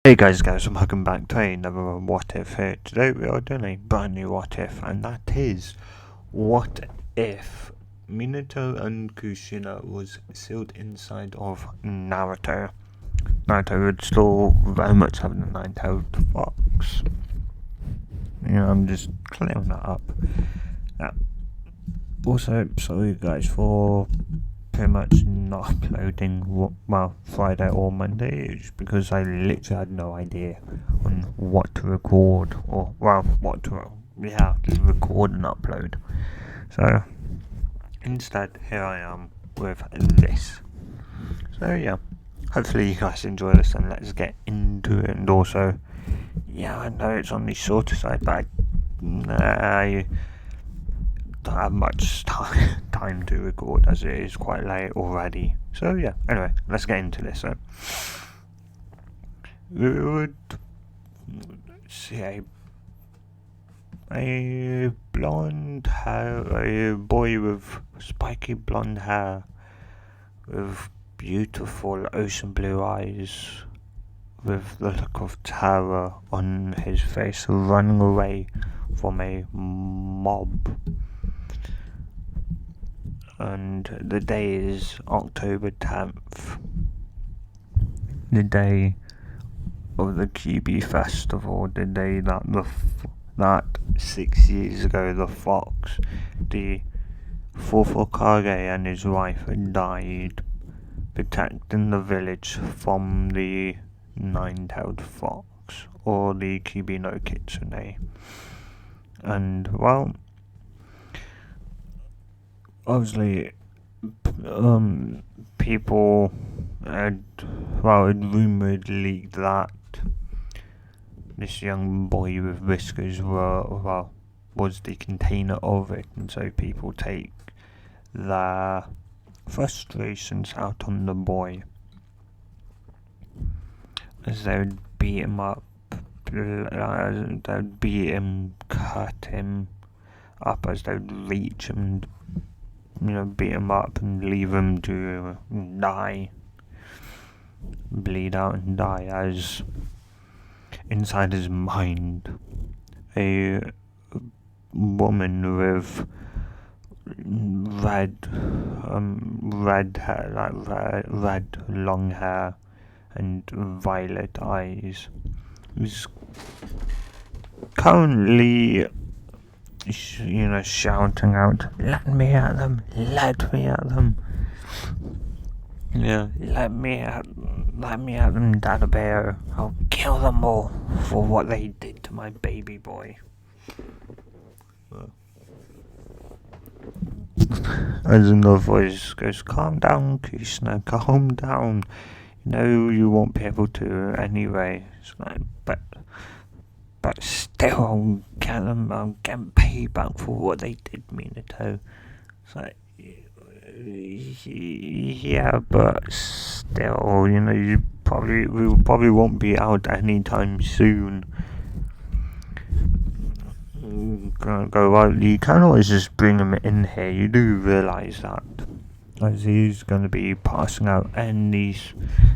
Hey guys, and welcome back to another What If here. Today we are doing a brand new What If, and that is, what if Minato and Kushina was sealed inside of Naruto? Naruto would still very much have the nine-tailed fox. I'm just clearing that up. Also, sorry guys for pretty much not uploading Friday or Monday. It's because I literally had no idea on what to record or just record and upload. So instead, here I am with this. So yeah, hopefully you guys enjoy this, and let's get into it. And also, I know it's on the shorter side, but I don't have much time to record as it is quite late already. So yeah, anyway, let's get into this. So we would see a blonde hair, a boy with spiky blonde hair, with beautiful ocean blue eyes, with the look of terror on his face, running away from a mob. And the day is October 10th, the day of the QB festival, the day that 6 years ago the fox, the fourth Hokage, and his wife had died protecting the village from the nine-tailed fox, or the QB no Kitsune. And well, obviously, people had rumoured, leaked that this young boy with whiskers was the container of it, and so people take their frustrations out on the boy as they would beat him up, they'd beat him, cut him up, as they'd reach him and beat him up and leave him to die, bleed out and die, as inside his mind a woman with red hair, red long hair and violet eyes, is currently shouting out, let me at them, let me at them, let me at them, Dada Bear, I'll kill them all for what they did to my baby boy. As another voice goes, calm down, Kushina, calm down, you won't be able to anyway. It's like, but still, I'll get them payback for what they did, Minato. It's like, yeah, but still, we probably won't be out anytime soon. You can always just bring him in here, you do realise that, as he's going to be passing out any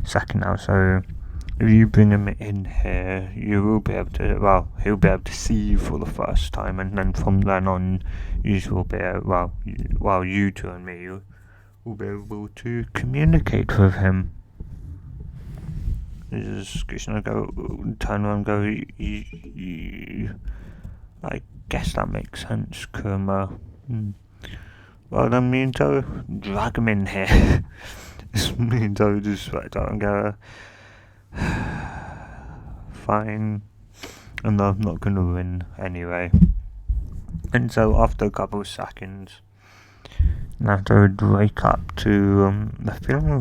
second now, so if you bring him in here, you will be able to, he'll be able to see you for the first time, and then from then on, you will be able, you two and me will be able to communicate with him. He's just going to turn around and go, I guess that makes sense, Kurama. Well then, Minato, drag him in here. Minato just sweat out and go, fine, and I'm not going to win anyway. And so after a couple of seconds, Naruto would wake up to the feeling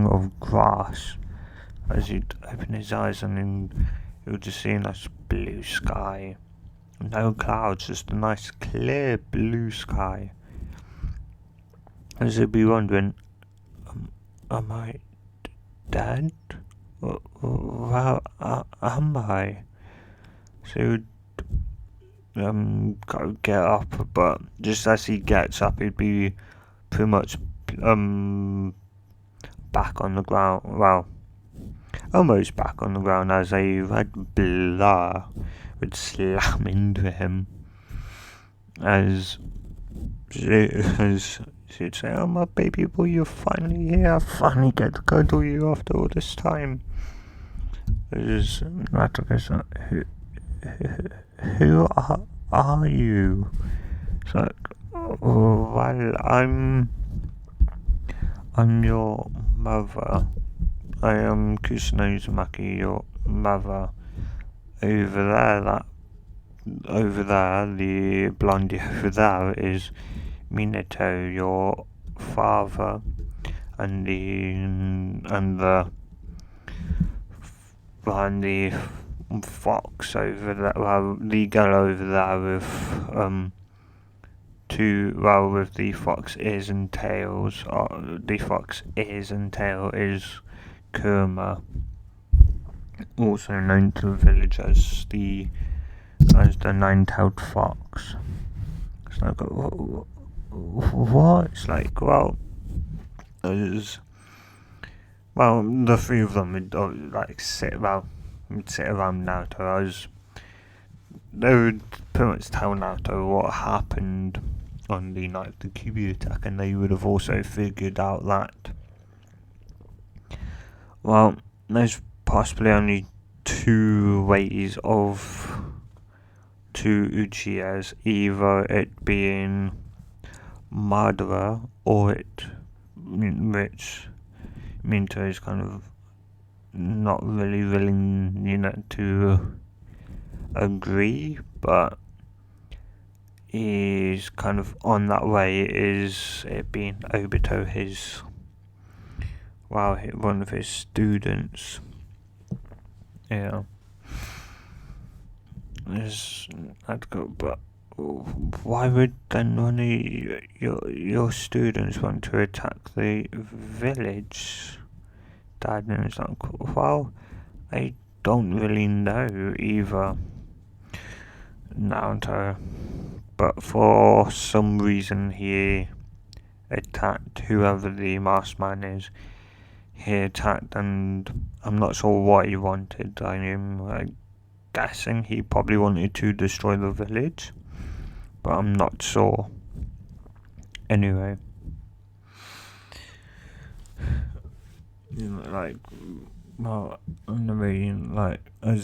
of grass, as he'd open his eyes, and he would just see a nice blue sky, no clouds, just a nice clear blue sky. As he'd be wondering, am I dead? Well, am I? So he'd get up, but just as he gets up, he'd be pretty much back on the ground. Well, almost back on the ground as a red blur would slam into him as she'd say, "Oh, my baby boy, you're finally here. I finally get to cuddle you after all this time." As Naruto goes, who are you? It's like, oh, well, I'm your mother. I am Kushina Uzumaki, your mother. Over there, the blondie over there is Minato, your father, and the fox over there. Well, the girl over there with with the fox ears and tails. The fox ears and tail is Kurama, also known to the village as the nine-tailed fox. It's like, what? It's like, well, the three of them would sit around Naruto. They would pretty much tell Naruto what happened on the night of the Kyuubi attack, and they would have also figured out that, well, there's possibly only two ways of two Uchihas, either it being Madara or which Minto is kind of not really willing, to agree, but is kind of on that way, is it being Obito, one of his students. Yeah. But why would then one of your students want to attack the village, Dad? And it's like, well, I don't really know either, Naruto, but for some reason he attacked whoever the masked man is. He attacked, and I'm not sure what he wanted. I'm guessing he probably wanted to destroy the village, but I'm not sure. Anyway, as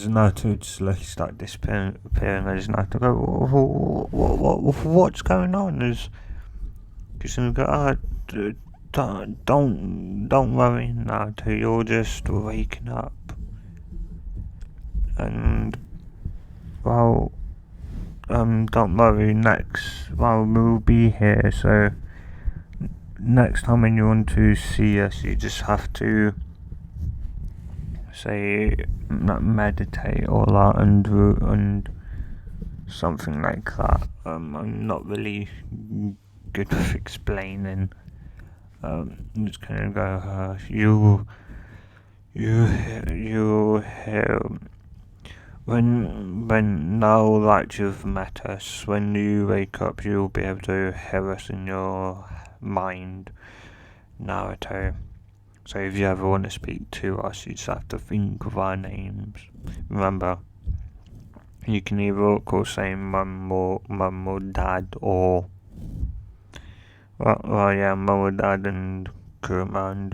Naruto would slowly start disappearing, as Naruto go, what's going on? As Kushina go, don't worry, Naruto, you're just waking up. And, don't worry, we'll be here, so next time when you want to see us, you just have to say, meditate or that, and something like that. I'm not really good with explaining. I'm just gonna go, you hear, when now that you've met us, when you wake up, you'll be able to hear us in your mind, Naruto. So if you ever want to speak to us, you just have to think of our names. Remember, you can either call saying mum or dad, or mum or dad and Kurama, and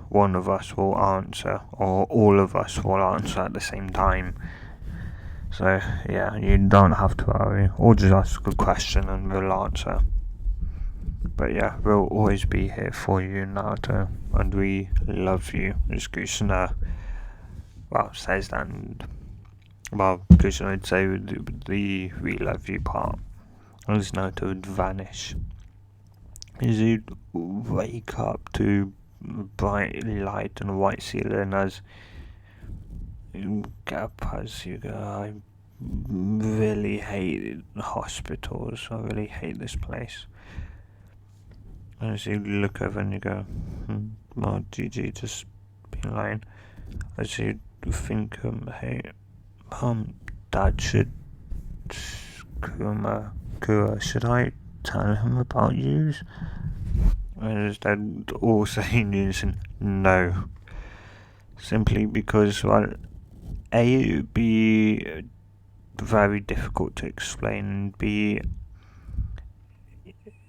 one of us will answer, or all of us will answer at the same time. So yeah, you don't have to worry, or just ask a question and we'll answer. But yeah, we'll always be here for you, Naruto, and we love you. As Kushina, says that, and Kushina would say the we love you part, as Naruto would vanish. As he'd wake up to bright light and a white ceiling, as you get up, as you go, I really hate hospitals, I really hate this place. As you look over and you go, GG, just being lying. As you think, hey, Dad, should I tell him about you? And his dad all saying in unison, no. simply because, well, A, it would be very difficult to explain, and B,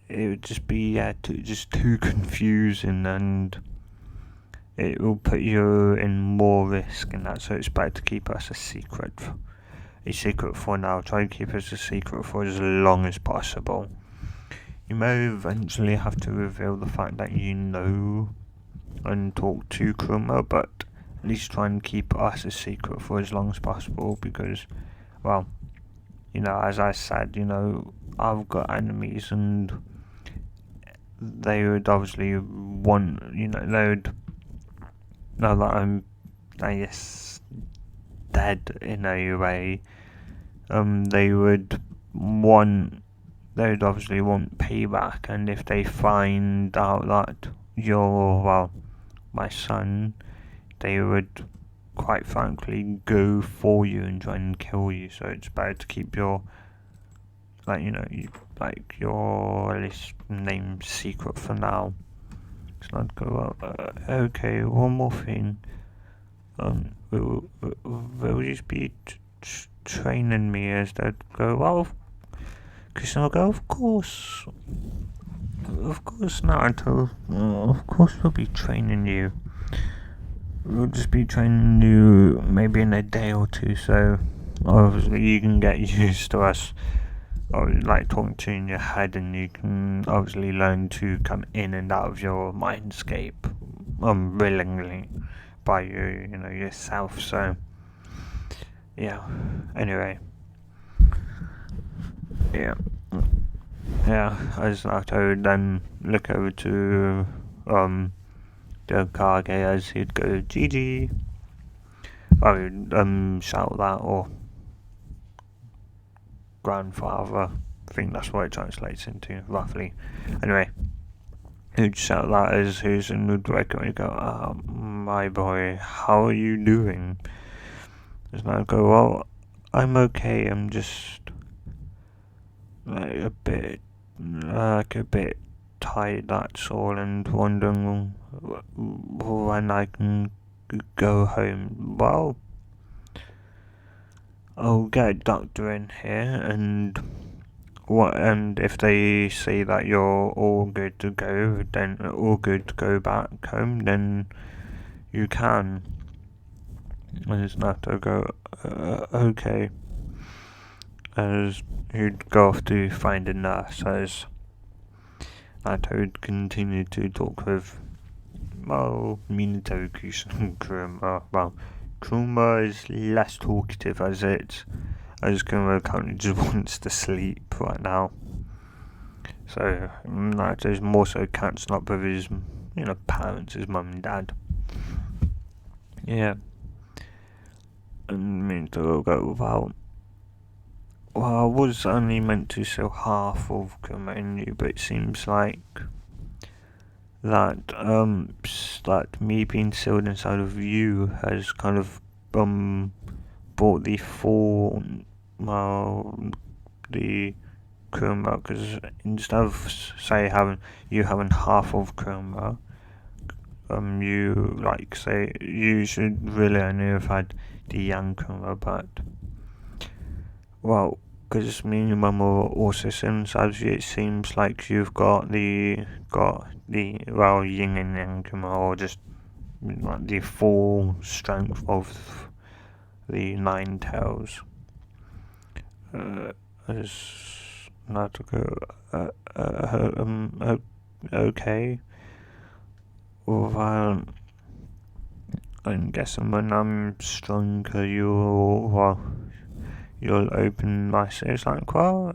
it would just be too confusing, and it will put you in more risk and that. So it's better to keep us a secret for now. Try and keep us a secret for as long as possible. You may eventually have to reveal the fact that you know and talk to Kurama, but at least try and keep us a secret for as long as possible, because, well, as I said, I've got enemies, and they would obviously want, they would know that I'm, I guess, dead in a way. They would obviously want payback, and if they find out that you're, well, my son, they would quite frankly go for you and try and kill you. So it's better to keep your, your list name secret for now. It's not go up. Okay, one more thing. Will you be training me as that go? Well, Krishna will go, of course, Naruto. Of course we'll be training you. We'll just be training you maybe in a day or two, so obviously you can get used to us, or like talking to you in your head, and you can obviously learn to come in and out of your mindscape willingly by yourself. So yeah. Anyway, yeah. As Naruto would then look over to the Kage as he'd go GG. I would shout that, or grandfather. I think that's what it translates into roughly. Anyway, he'd shout that as his, and would wake up and go, my boy, how are you doing? As Naruto go, well, I'm okay. I'm just a bit tired, that's all, and wondering when I can go home. Well, I'll get a doctor in here, and if they say that you're all good to go, then all good to go back home, then you can. And it's not to go, okay. As he'd go off to find a nurse, as that would continue to talk with, well, Minato, Kushina, and Kurama. Well, Kurama is less talkative, as Kurama currently just wants to sleep right now. So Naruto's more so catching up with his, parents, his mum and dad. Yeah. And Minato will go, well, I was only meant to sell half of Kurama in you, but it seems like that me being sealed inside of you has kind of brought the full, the Kurama, because instead of having half of Kurama, you should really only have had the young Kurama, but, well, because me and your mum are also inside of you, it seems like you've got the yin and yang Kurama, or just like the full strength of the nine tails. As Naruto okay. Well, I'm guessing when I'm stronger, you'll open my ears like, well,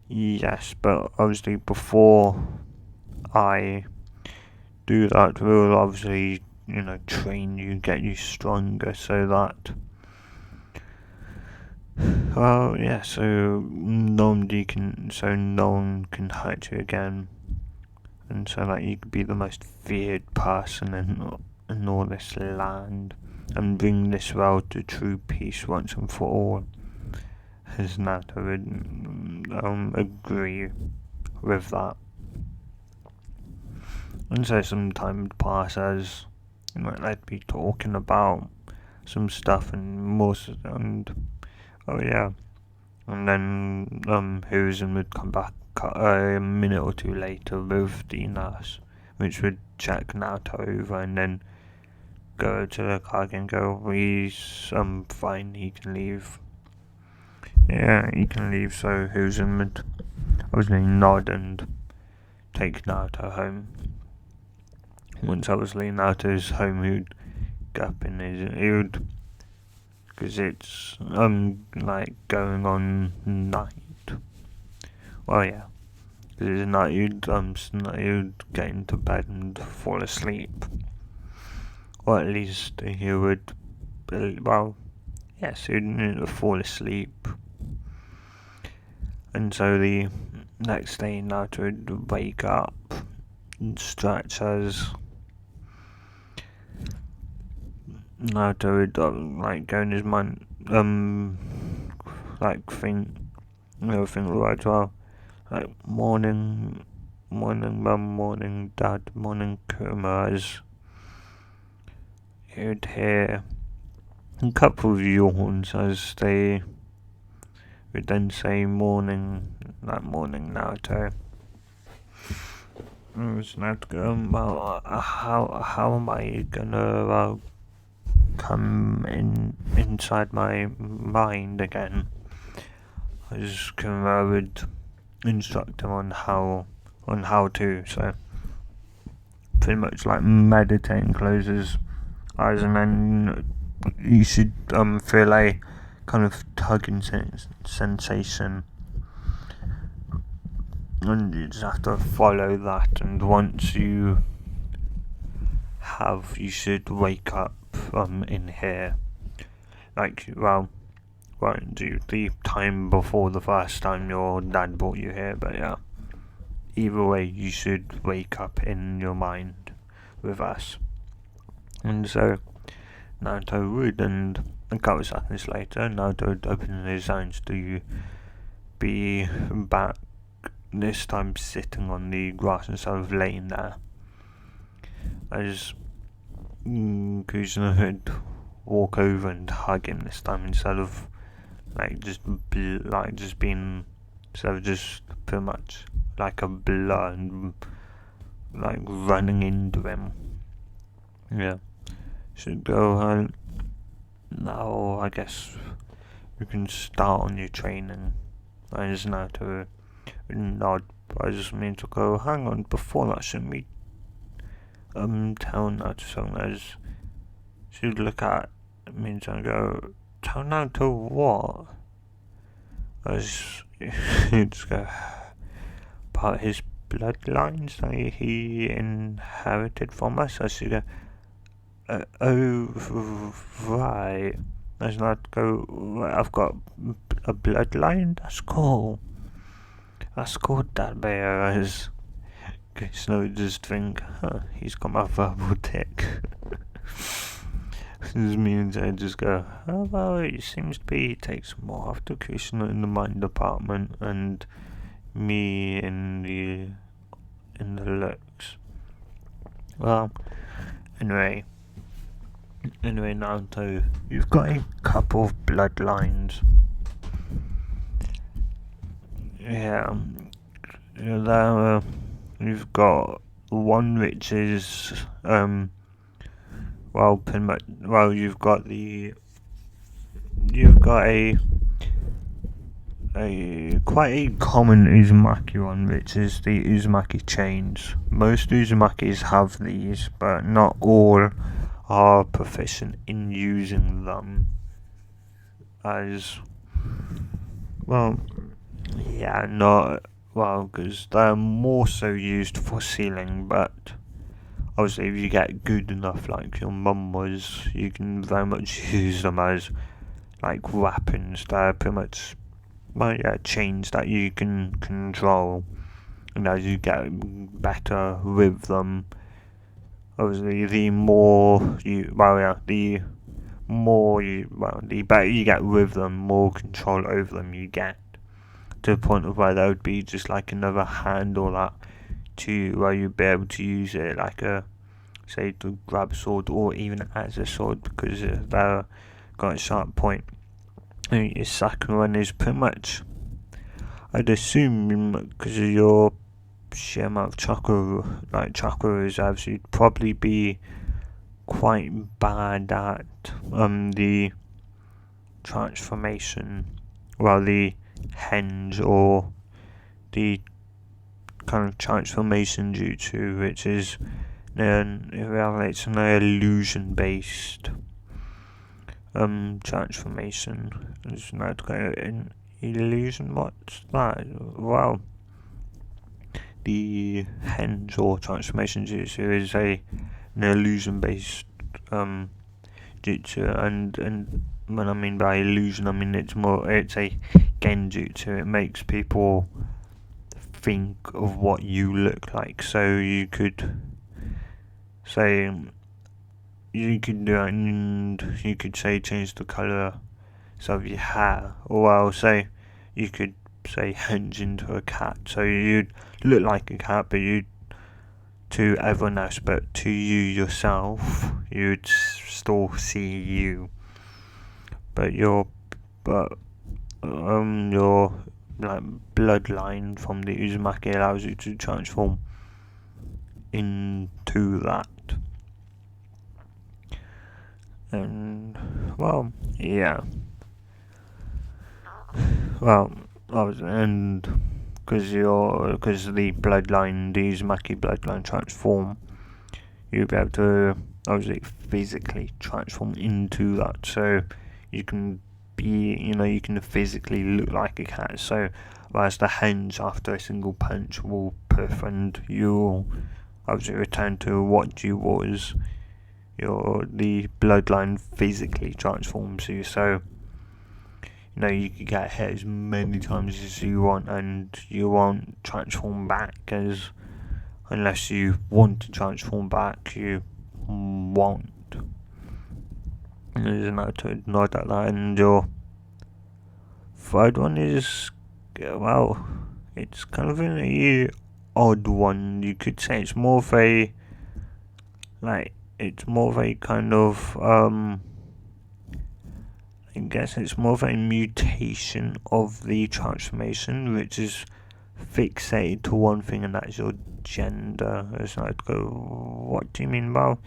yes, but obviously before I do that, we'll obviously, train you, get you stronger, so that, well, yeah, so no one can hurt you again, and so that you could be the most feared person in all this land, and bring this world to true peace once and for all. As Naruto would agree with that. And so some time would pass as like they'd be talking about some stuff and more, and oh yeah, and then Hiruzen would come back a minute or two later with the nurse, which would check Naruto over and then go to the Kage and go, he's fine, he can leave. Yeah, he can leave. So Hiruzen would obviously nod and take Naruto home. Once obviously Naruto's home, he would get up in he would, because it's like going on night. Well, yeah, because it's night. You'd get into bed and fall asleep, or at least he would. Well, yes, he would fall asleep, and so the next day Naruto would wake up and stretch as Naruto would like go in his mind, like think the words well, like morning mum, morning dad, morning Kurama, as you'd hear a couple of yawns as they would then say morning, like morning Naruto. I was not going, well, how am I gonna come inside my mind again? As Kurama would instruct him on how to, so pretty much like meditating, close his eyes, and then you should feel a kind of tugging sensation, and you just have to follow that, and once you should wake up in here, like won't do the time before the first time your dad brought you here, but yeah, either way you should wake up in your mind with us. And so Naruto would, and a couple of seconds later Naruto would open his eyes to be back, this time sitting on the grass instead of laying there, as Kushina would walk over and hug him this time, instead of just being, instead of just pretty much like a blur and like running into him. Yeah, should go. Now I guess you can start on your training. I just know to nod, but I just mean to go. Hang on, before that, shouldn't we tell Naruto something? As should look at me and go, tell Naruto what? As you just go about his bloodlines that he inherited from us. I should go, oh right. Let's not go. I've got a bloodline. That's cool. That's cool. That bear is. Okay, so just think, he's got my verbal tick. This means I just go, oh well, it seems to be he takes more after Kushina in the mind department and me in the looks. Well, anyway, Naruto, you've got a couple of bloodlines. Yeah, you've got one which is pretty much, you've got a quite a common Uzumaki one, which is the Uzumaki chains. Most Uzumakis have these, but not all are proficient in using them. As well, yeah, not well, because they're more so used for sealing, but obviously if you get good enough like your mum was, you can very much use them as like weapons. They're pretty much chains that you can control, and as you get better with them, obviously the better you get with them, more control over them you get, to the point of where there would be just like another handle that where you'd be able to use it like a say to grab a sword or even as a sword because they're got a sharp point. And your second one is pretty much, I'd assume, because of your sheer amount of chakra reserves, you'd probably be quite bad at the transformation, well, the henge or the kind of transformation jutsu, which is it's an illusion based transformation. It's not an illusion. What's that? Well, the henge or transformation jutsu is an illusion based jutsu, and when I mean by illusion, I mean it's a genjutsu. It makes people think of what you look like. So you could say you could do it, and you could say change the colour of your hair, or I'll say you could say henge into a cat. So you'd look like a cat, but you to everyone else, but to you yourself, you'd still see you. But your like bloodline from the Uzumaki allows you to transform into that. And well, yeah. Well, and because the bloodline, the Uzumaki bloodline transform, you'll be able to obviously physically transform into that. So you can you can physically look like a cat. So whereas the henge after a single punch will puff, and you'll obviously return to what you was. The bloodline physically transforms you. So you can get hit as many times as you want, and you won't transform back, unless you want to transform back, you won't. There's Naruto nod at that. And your third one is, well, it's kind of an odd one. You could say it's more of a kind of I guess it's more of a mutation of the transformation, which is fixated to one thing, and that's your gender. It's like, what do you mean? Well,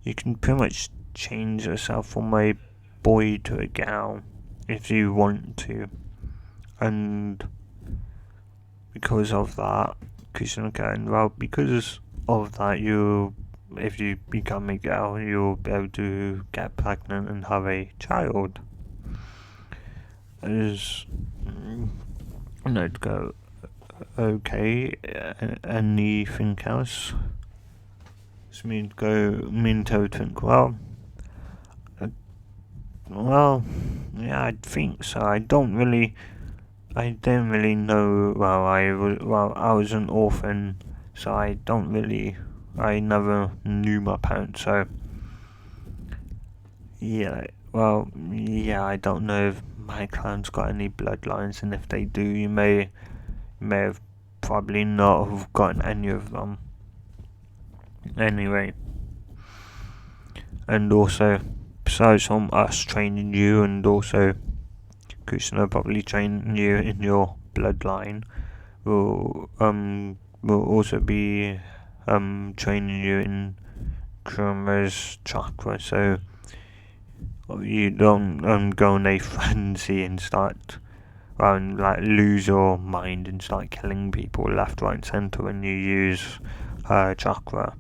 you can pretty much change yourself from a boy to a girl if you want to, and because of that, because of that, if you become a girl, you'll be able to get pregnant and have a child. I'd go, okay, anything else? It's me to think, well, yeah, I think so. I didn't really know. I was an orphan, so I never knew my parents. So yeah, I don't know if my clan's got any bloodlines, and if they do, you may have probably not have gotten any of them. Anyway, and also, besides from us training you, and also Kushina probably training you in your bloodline, will also be training you in Kurama's chakra, so you don't go in a frenzy and start lose your mind and start killing people left, right, and centre when you use her chakra.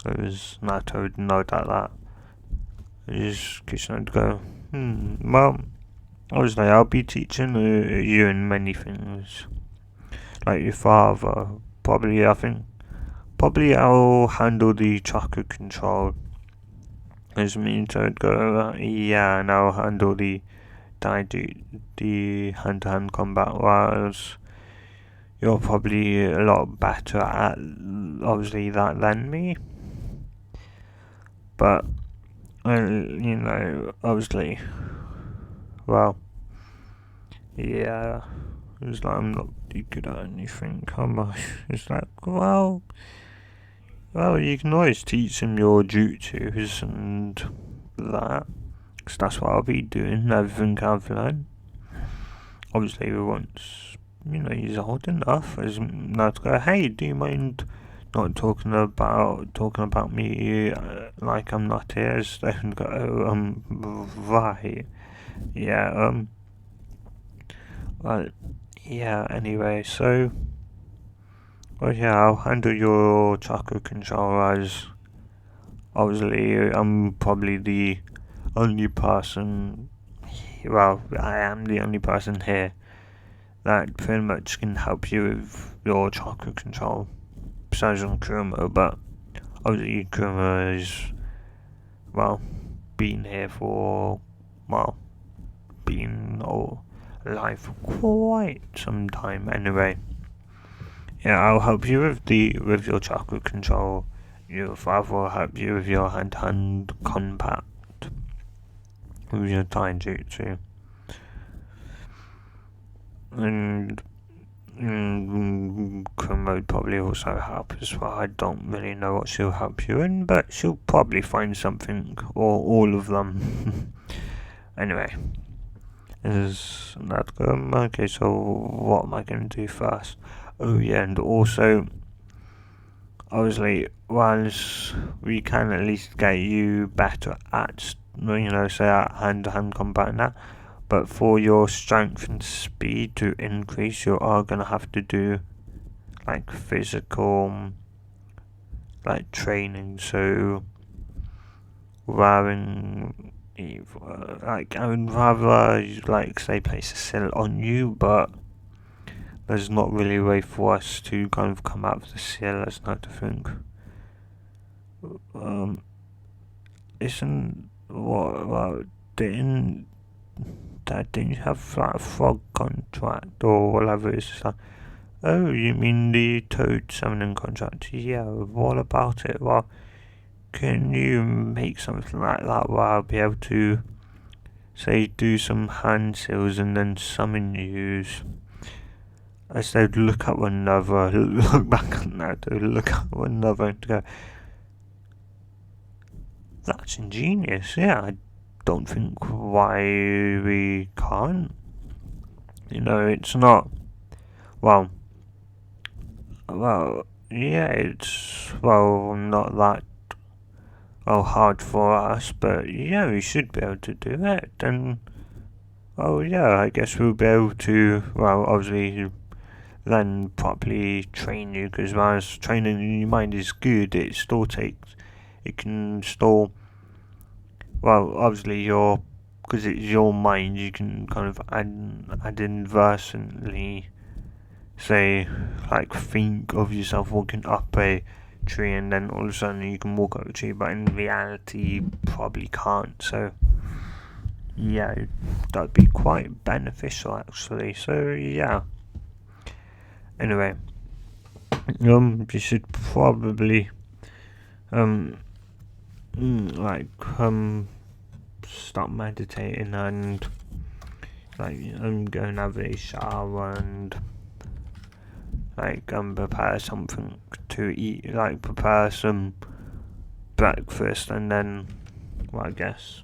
Because Naruto would note that. Is Kushina would go, well, obviously I'll be teaching you in many things. Like your father, probably I'll handle the chakra control. As Minato would go, yeah, and I'll handle the hand-to-hand combat, whilst you're probably a lot better at obviously that than me. But obviously, well, yeah, it's like I'm not really good at anything, am I? It's like, well, Well, you can always teach him your jutsus and that, 'cause that's what I'll be doing, everything I've learned. Obviously, once, he's old enough, as now to go, hey, do you mind not talking about me like I'm not here? So and go, right, yeah, well, yeah. Anyway, so, well, yeah, I'll handle your chakra control as obviously I'm probably the only person. Well, I am the only person here that pretty much can help you with your chakra control, besides on Kurama, but obviously Kurama is, well, been here for, well, been alive for quite some time anyway. Yeah, I'll help you with your chakra control. Your father will help you with your hand-to-hand combat, with your taijutsu. And Kurama would probably also help as well. I don't really know what she'll help you in, but she'll probably find something, or all of them. Anyway, is that okay? So what am I going to do first? Oh yeah, and also, obviously, whilst we can at least get you better at, say at hand-to-hand combat and that, but for your strength and speed to increase, you are gonna have to do like physical, like training. So rather like I would rather like say place a seal on you, but there's not really a way for us to kind of come out of the seal. That's not to think. Isn't what well didn't you have like a frog contract or whatever it's like? Oh, you mean the toad summoning contract? Yeah, what about it? Well, can you make something like that where I'll be able to, say, do some hand seals and then summon yous? As they'd look at one another, look back at Naruto, look at one another and go, that's ingenious, yeah, I don't think why we can't. It's not, well, yeah, it's, not that, hard for us, but yeah, we should be able to do it, and, yeah, I guess we'll be able to, obviously, then properly train you, because whilst training in your mind is good, it can still, obviously because it's your mind, you can kind of add inadvertently, say, like think of yourself walking up a tree and then all of a sudden you can walk up a tree, but in reality you probably can't. So yeah, that'd be quite beneficial actually. So yeah. Anyway, you should probably start meditating and go and have a shower and prepare something to eat, prepare some breakfast, and then I guess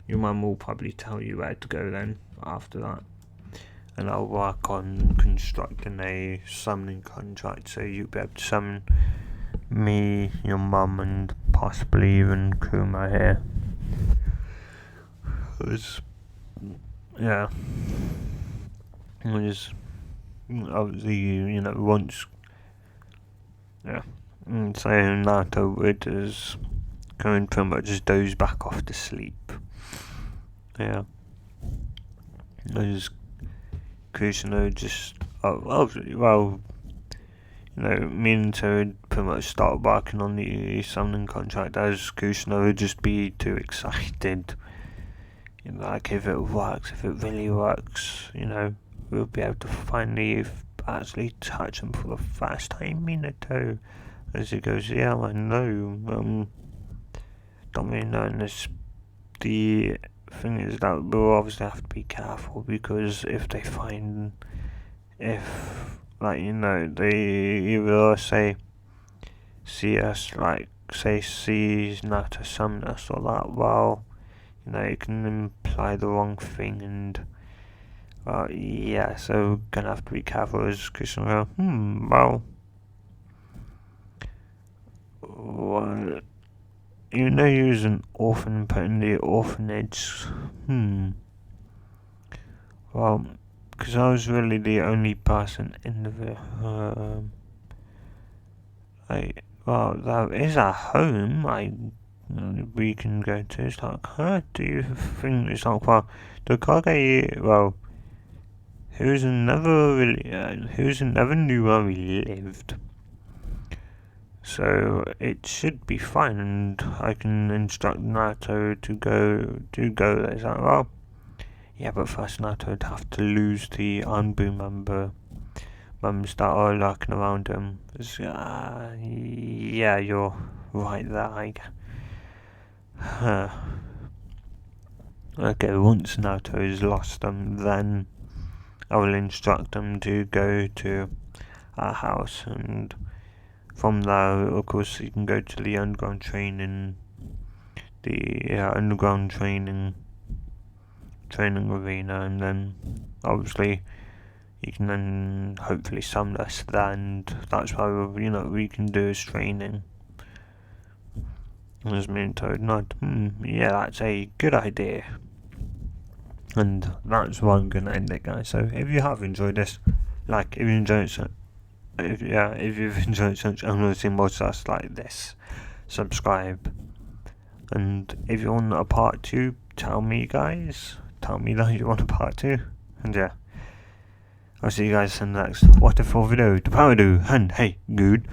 your mum will probably tell you where to go then after that, and I'll work on constructing a summoning contract so you'll be able to summon me, your mum, and possibly even Kuma here. Yeah, obviously, once, yeah, and so Naruto would is going pretty much just doze back off to sleep. Yeah, as Kushina just, Minato would pretty much start working on the summoning contract, as Kushina would just be too excited. If it works, if it really works, we'll be able to finally actually touch him for the first time, Minato. As he goes, yeah, I know, don't really know, and the thing is that we'll obviously have to be careful, because if they they either say see us, like, say, sees Naruto summon us or that, well, you know, it can imply the wrong thing, and, well, yeah, so gonna have to be careful as Kushina. Well, you know he was an orphan put in the orphanage. Well, because I was really the only person in the well, there is a home we can go to. It's like, huh? Do you think it's like, well, the Kage, well, who's never knew where we lived. So it should be fine, and I can instruct Naruto to go there. It's like, well, yeah, but first Naruto would have to lose the Anbu members that are lurking around him. Yeah, you're right there, Okay, once Naruto has lost them, then I will instruct them to go to our house, and from there, of course, you can go to the underground training arena, and then obviously you can then hopefully summon us there, and that's why we can do is training. As me and Toad nod. Yeah, that's a good idea. And that's where I'm gonna end it, guys. So if you have enjoyed this, like, if you've enjoyed such amazing podcasts like this, subscribe. And if you want a part 2, tell me, guys. Tell me that you want a part 2. And yeah, I'll see you guys in the next wonderful video. The power do, and hey, good.